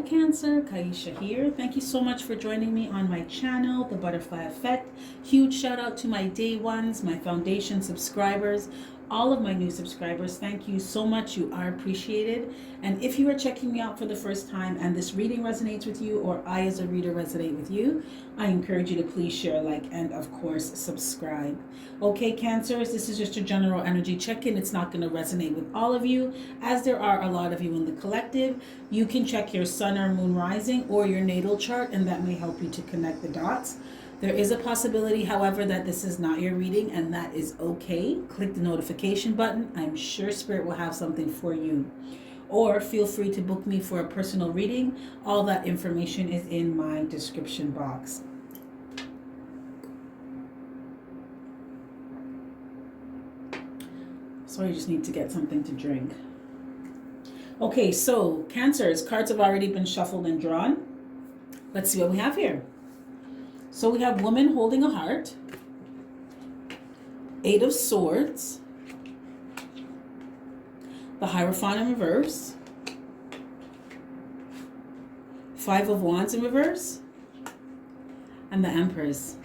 Cancer, Kaisha here. Thank you so much for joining me on my channel, The Butterfly Effect. Huge shout out to my day ones, my foundation subscribers, all of my new subscribers. Thank you so much. You are appreciated. And if you are checking me out for the first time and this reading resonates with you, or I as a reader resonate with you, I encourage you to please share, like, and of course subscribe. Okay, Cancers, this is just a general energy check-in. It's not going to resonate with all of you, as there are a lot of you in the collective. You can check your sun or moon rising or your natal chart, and that may help you to connect the dots. There is a possibility, however, that this is not your reading, and that is okay. Click the notification button. I'm sure Spirit will have something for you. Or feel free to book me for a personal reading. All that information is in my description box. So I just need to get something to drink. Okay, so Cancers, cards have already been shuffled and drawn. Let's see what we have here. So we have woman holding a heart, 8 of Swords, the Hierophant in reverse, 5 of Wands in reverse, and the Empress.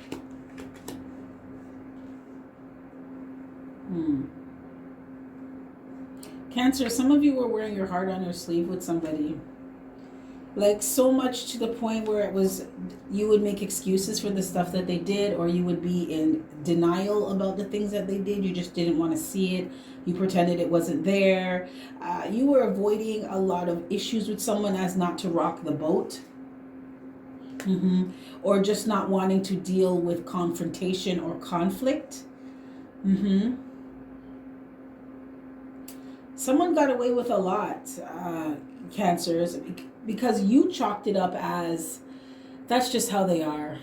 Cancer, some of you were wearing your heart on your sleeve with somebody. Like, so much to the point where it was, you would make excuses for the stuff that they did, or you would be in denial about the things that they did. You just didn't want to see it. You pretended it wasn't there. You were avoiding a lot of issues with someone as not to rock the boat. Or just not wanting to deal with confrontation or conflict. Someone got away with a lot, Cancers, because you chalked it up as, that's just how they are.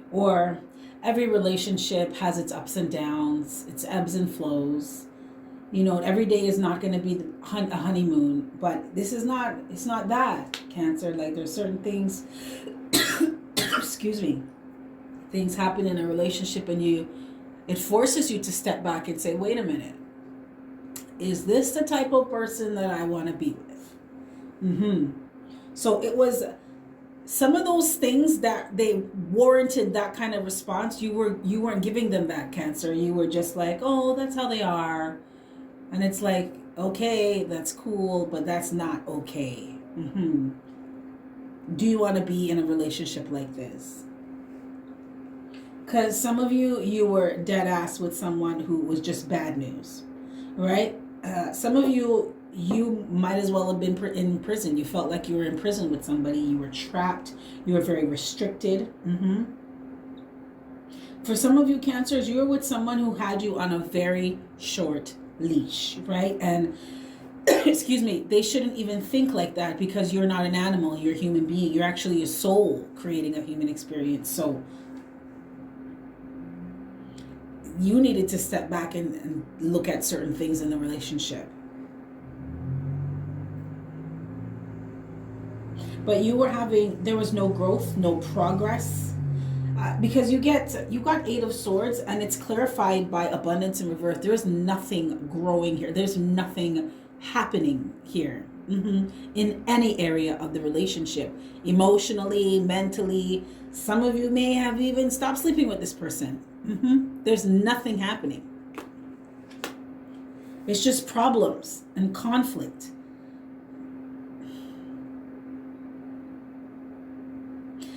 Or every relationship has its ups and downs, its ebbs and flows. You know, every day is not going to be a honeymoon, but this is not, it's not that, Cancer. Like, there's certain things, excuse me, things happen in a relationship and it forces you to step back and say, wait a minute. Is this the type of person that I want to be with? So it was some of those things that they warranted that kind of response. You weren't giving them that, Cancer. You were just like, oh, that's how they are. And it's like, okay, that's cool, but that's not okay. Do you want to be in a relationship like this? Because some of you were dead ass with someone who was just bad news, right? Some of you might as well have been in prison. You felt like you were in prison with somebody. You were trapped. You were very restricted. For some of you, Cancers, you were with someone who had you on a very short leash, right? And excuse me, they shouldn't even think like that, because you're not an animal. You're a human being. You're actually a soul creating a human experience. So you needed to step back and look at certain things in the relationship. But there was no growth, no progress. Because you got 8 of Swords, and it's clarified by abundance in reverse. There's nothing growing here. There's nothing happening here. In any area of the relationship. Emotionally, mentally. Some of you may have even stopped sleeping with this person. There's nothing happening. It's just problems and conflict.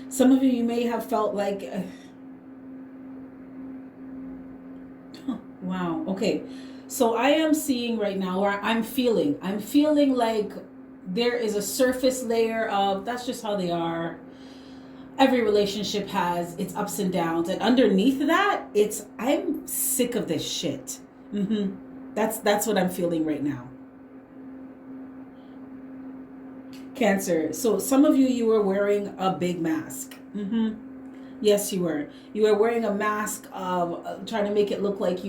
Some of you may have felt like, wow, okay. So I am seeing right now, or I'm feeling like there is a surface layer of, that's just how they are. Every relationship has its ups and downs, and underneath that, I'm sick of this shit. That's what I'm feeling right now. Cancer. So some of you were wearing a big mask. Yes, you were. You were wearing a mask of trying to make it look like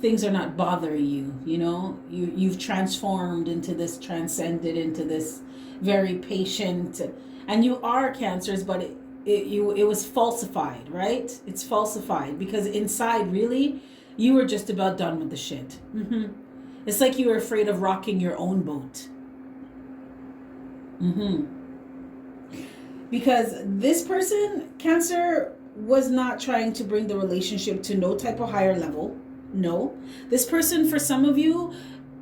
things are not bothering you. You know, you've transformed into this, transcended into this very patient. And you are, Cancers, but it was falsified, right? It's falsified because inside, really, you were just about done with the shit. It's like you were afraid of rocking your own boat. Mm-hmm. Because this person, Cancer, was not trying to bring the relationship to no type of higher level. No. This person, for some of you,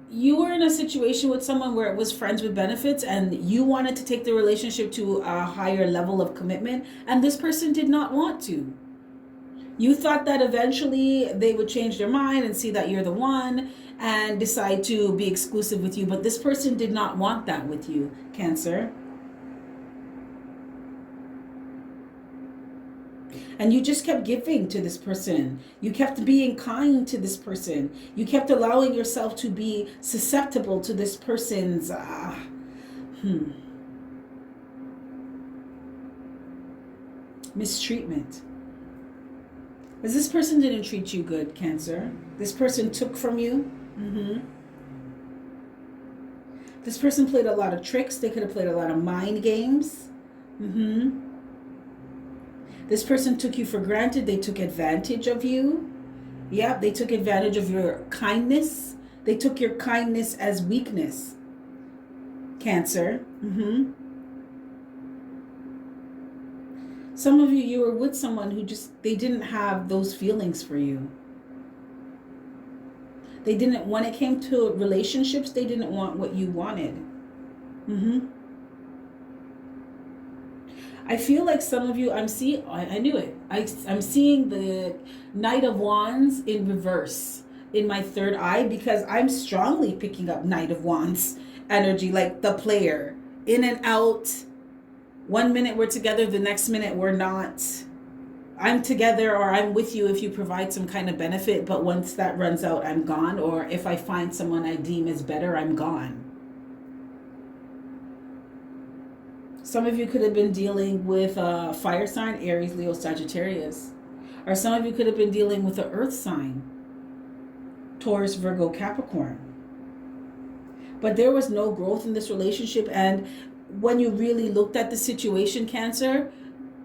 you were in a situation with someone where it was friends with benefits and you wanted to take the relationship to a higher level of commitment, and this person did not want to. You thought that eventually they would change their mind and see that you're the one and decide to be exclusive with you, but this person did not want that with you, Cancer. And you just kept giving to this person. You kept being kind to this person. You kept allowing yourself to be susceptible to this person's mistreatment. Because this person didn't treat you good, Cancer. This person took from you. Mm-hmm. This person played a lot of tricks. They could have played a lot of mind games. Mm-hmm. This person took you for granted. They took advantage of you. Yeah, they took advantage of your kindness. They took your kindness as weakness. Cancer. Mm-hmm. Some of you were with someone who they didn't have those feelings for you. They didn't, when it came to relationships, they didn't want what you wanted. Mm-hmm. I feel like some of you, I knew it. I'm seeing the Knight of Wands in reverse in my third eye, because I'm strongly picking up Knight of Wands energy, like the player. In and out. 1 minute we're together, the next minute we're not. I'm together or I'm with you if you provide some kind of benefit, but once that runs out, I'm gone. Or if I find someone I deem is better, I'm gone. Some of you could have been dealing with a fire sign, Aries, Leo, Sagittarius. Or some of you could have been dealing with an earth sign, Taurus, Virgo, Capricorn. But there was no growth in this relationship. And when you really looked at the situation, Cancer,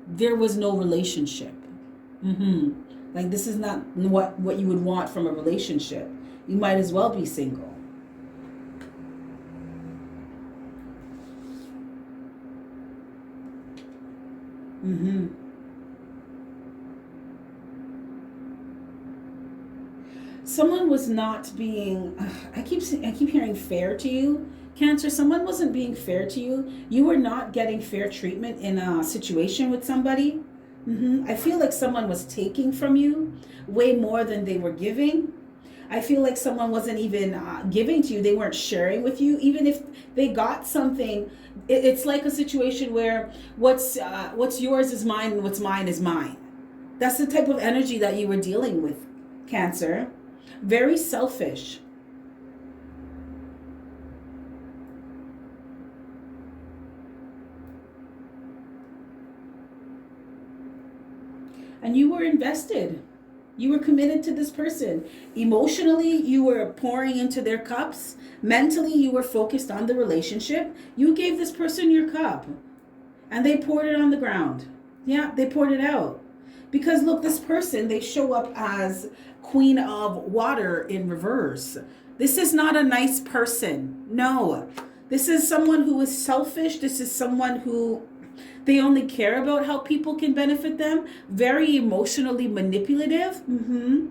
there was no relationship. Mm-hmm. Like, this is not what you would want from a relationship. You might as well be single. Mm-hmm. Someone was not being, I keep hearing fair to you, Cancer. Someone wasn't being fair to you. You were not getting fair treatment in a situation with somebody. Mm-hmm. I feel like someone was taking from you way more than they were giving. I feel like someone wasn't even giving to you. They weren't sharing with you. Even if they got something, it's like a situation where what's yours is mine and what's mine is mine. That's the type of energy that you were dealing with, Cancer. Very selfish. And you were invested. You were committed to this person. Emotionally, you were pouring into their cups. Mentally, you were focused on the relationship. You gave this person your cup. And they poured it on the ground. Yeah, they poured it out. Because look, this person, they show up as Queen of Water in reverse. This is not a nice person. No. This is someone who is selfish. This is someone who they only care about how people can benefit them. Very emotionally manipulative. Mm-hmm.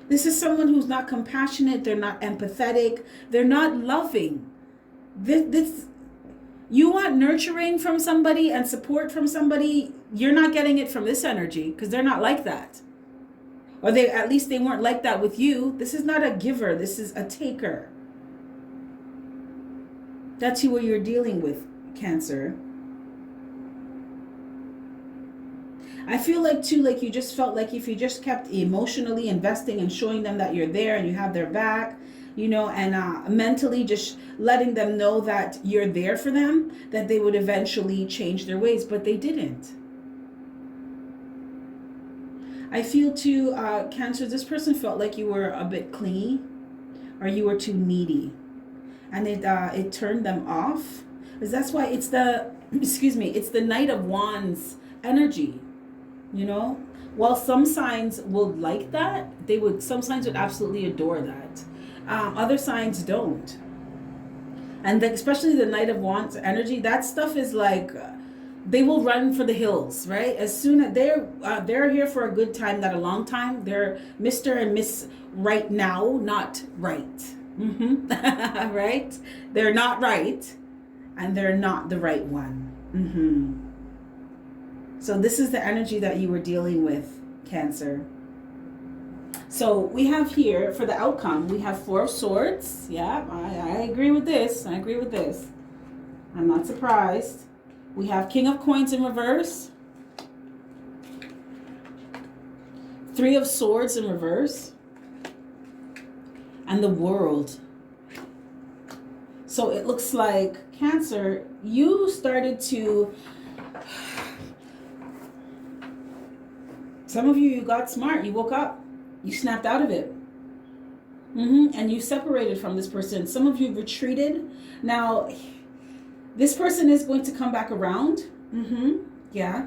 This is someone who's not compassionate. They're not empathetic. They're not loving. This you want nurturing from somebody and support from somebody. You're not getting it from this energy because they're not like that. Or at least they weren't like that with you. This is not a giver. This is a taker. That's who you're dealing with, Cancer. I feel like too, like you just felt like if you just kept emotionally investing and showing them that you're there and you have their back, and mentally just letting them know that you're there for them, that they would eventually change their ways, but they didn't. I feel too, Cancer, this person felt like you were a bit clingy or you were too needy, and it turned them off. Because that's why it's the Knight of Wands energy. While some signs will like that, some signs would absolutely adore that. Other signs don't. And especially the Knight of Wands energy, that stuff is like, they will run for the hills, right? As soon as they're here for a good time, not a long time. They're Mr. and Miss right now, not right. Right? They're not right, and they're not the right one. So this is the energy that you were dealing with, Cancer. So we have here, for the outcome, we have Four of Swords. Yeah, I agree with this. I agree with this. I'm not surprised. We have King of Coins in reverse. Three of Swords in reverse. And the World. So it looks like, Cancer, you started to... Some of you got smart. You woke up. You snapped out of it. And you separated from this person. Some of you retreated. Now, this person is going to come back around. Yeah.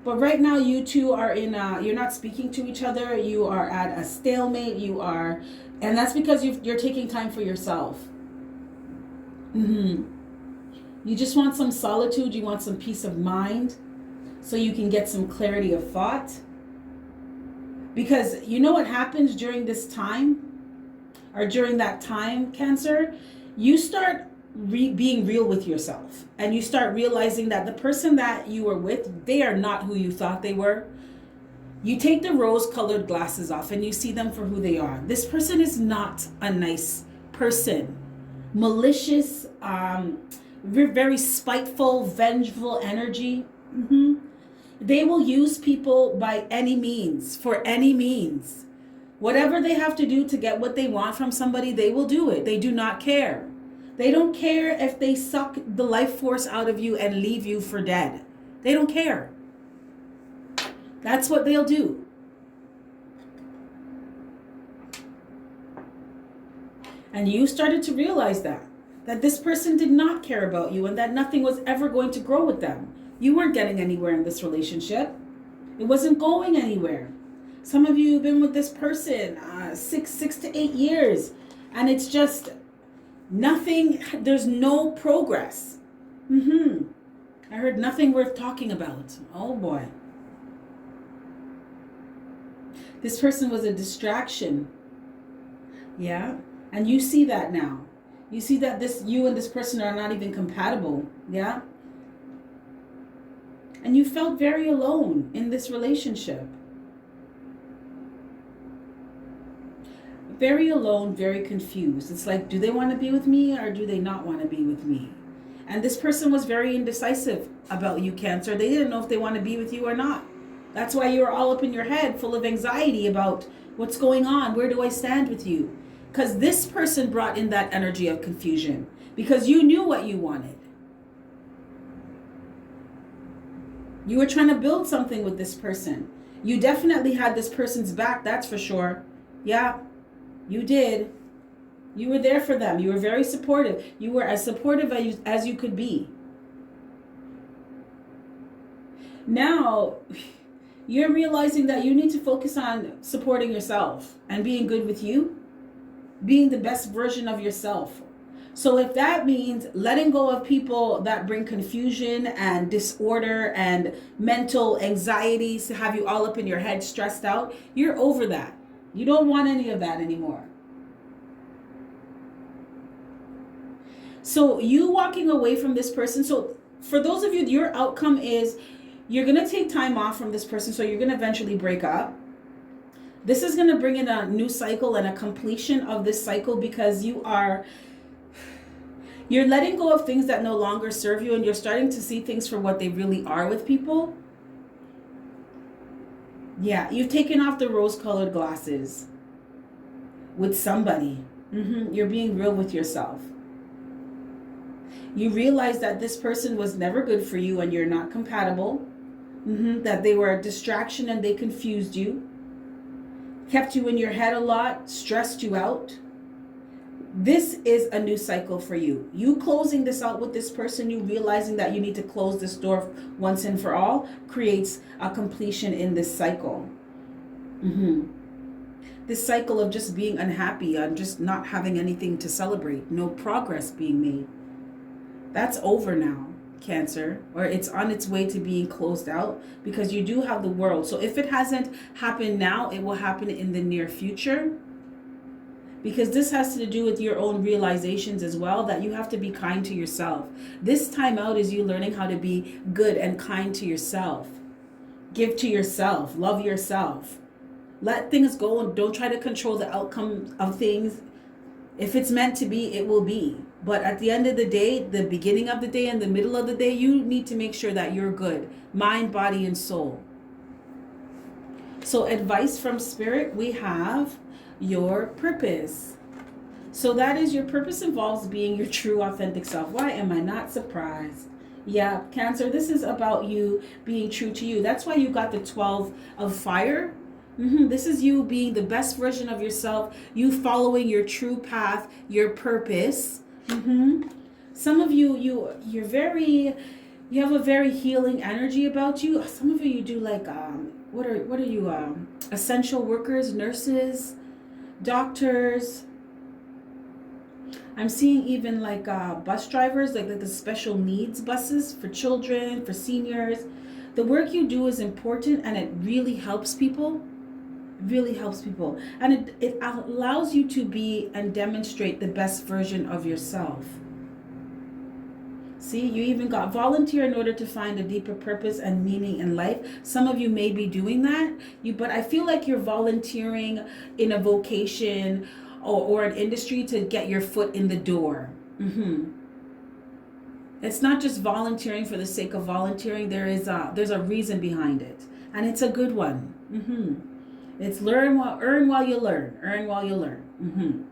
But right now, you two are in, you're not speaking to each other. You are at a stalemate. You are, and that's because you're taking time for yourself. You just want some solitude. You want some peace of mind so you can get some clarity of thought. Because you know what happens during this time, or during that time, Cancer? You start being real with yourself, and you start realizing that the person that you were with, they are not who you thought they were. You take the rose-colored glasses off and you see them for who they are. This person is not a nice person. Malicious, very spiteful, vengeful energy. They will use people by any means, for any means. Whatever they have to do to get what they want from somebody, they will do it. They do not care. They don't care if they suck the life force out of you and leave you for dead. They don't care. That's what they'll do. And you started to realize that this person did not care about you, and that nothing was ever going to grow with them. You weren't getting anywhere in this relationship. It wasn't going anywhere. Some of you have been with this person 6 to 8 years, and it's just nothing. There's no progress. I heard nothing worth talking about. Oh boy. This person was a distraction. Yeah. And you see that now. You see that you and this person are not even compatible. Yeah. And you felt very alone in this relationship. Very alone, very confused. It's like, do they want to be with me or do they not want to be with me? And this person was very indecisive about you, Cancer. They didn't know if they want to be with you or not. That's why you were all up in your head, full of anxiety about what's going on. Where do I stand with you? Because this person brought in that energy of confusion because you knew what you wanted. You were trying to build something with this person. You definitely had this person's back, that's for sure. Yeah, you did. You were there for them. You were very supportive. You were as supportive as you could be. Now, you're realizing that you need to focus on supporting yourself and being good with you, being the best version of yourself. So if that means letting go of people that bring confusion and disorder and mental anxieties to have you all up in your head stressed out, you're over that. You don't want any of that anymore. So you walking away from this person. So for those of you, your outcome is you're going to take time off from this person. So you're going to eventually break up. This is going to bring in a new cycle and a completion of this cycle because you're letting go of things that no longer serve you and you're starting to see things for what they really are with people. Yeah, you've taken off the rose-colored glasses with somebody. You're being real with yourself. You realize that this person was never good for you and you're not compatible. That they were a distraction and they confused you. Kept you in your head a lot, stressed you out. This is a new cycle for you. You closing this out with this person, you realizing that you need to close this door once and for all, creates a completion in this cycle. this cycle of just being unhappy, on just not having anything to celebrate, no progress being made. That's over now, Cancer, or it's on its way to being closed out, because you do have the World. So if it hasn't happened now, it will happen in the near future, because this has to do with your own realizations as well, that you have to be kind to yourself. This time out is you learning how to be good and kind to yourself. Give to yourself, love yourself. Let things go and don't try to control the outcome of things. If it's meant to be, it will be. But at the end of the day, the beginning of the day and the middle of the day, you need to make sure that you're good, mind, body, and soul. So advice from Spirit, we have your purpose. So that is, your purpose involves being your true, authentic self. Why am I not surprised? Yeah, Cancer, this is about you being true to you. That's why you got the 12 of fire. This is you being the best version of yourself, you following your true path, your purpose. Some of you, you have a very healing energy about you. Some of you do like what are you, essential workers, nurses, doctors. I'm seeing even like bus drivers, like the special needs buses for children, for seniors. The work you do is important, and it really helps people. Really helps people, and it allows you to be and demonstrate the best version of yourself. See, you even got volunteer in order to find a deeper purpose and meaning in life. Some of you may be doing that, but I feel like you're volunteering in a vocation or an industry to get your foot in the door. It's not just volunteering for the sake of volunteering. There's a reason behind it, and it's a good one. It's earn while you learn. Earn while you learn.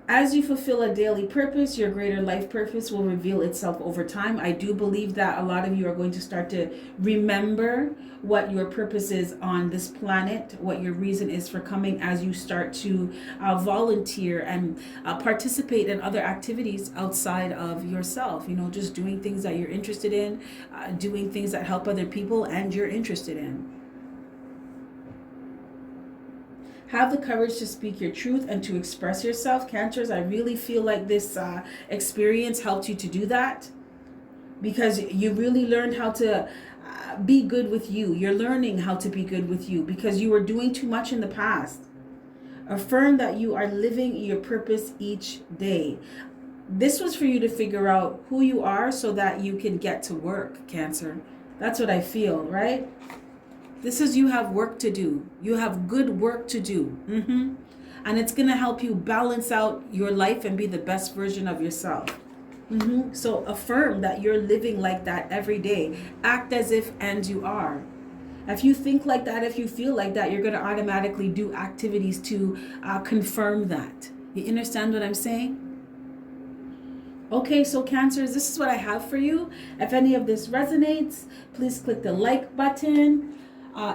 As you fulfill a daily purpose, your greater life purpose will reveal itself over time. I do believe that a lot of you are going to start to remember what your purpose is on this planet, what your reason is for coming, as you start to volunteer and participate in other activities outside of yourself. Just doing things that you're interested in, doing things that help other people and you're interested in. Have the courage to speak your truth and to express yourself. Cancers, I really feel like this experience helped you to do that, because you really learned how to be good with you. You're learning how to be good with you because you were doing too much in the past. Affirm that you are living your purpose each day. This was for you to figure out who you are so that you can get to work, Cancer. That's what I feel, right? This is, you have work to do. You have good work to do. And it's going to help you balance out your life and be the best version of yourself. So affirm that you're living like that every day. Act as if and you are. If you think like that, if you feel like that, you're going to automatically do activities to confirm that. You understand what I'm saying? Okay, so Cancers, this is what I have for you. If any of this resonates, please click the like button.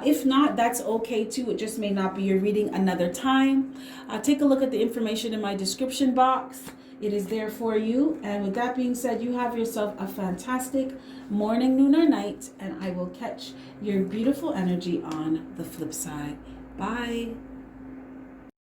If not, that's okay too. It just may not be your reading another time. Take a look at the information in my description box. It is there for you. And with that being said, you have yourself a fantastic morning, noon, or night. And I will catch your beautiful energy on the flip side. Bye.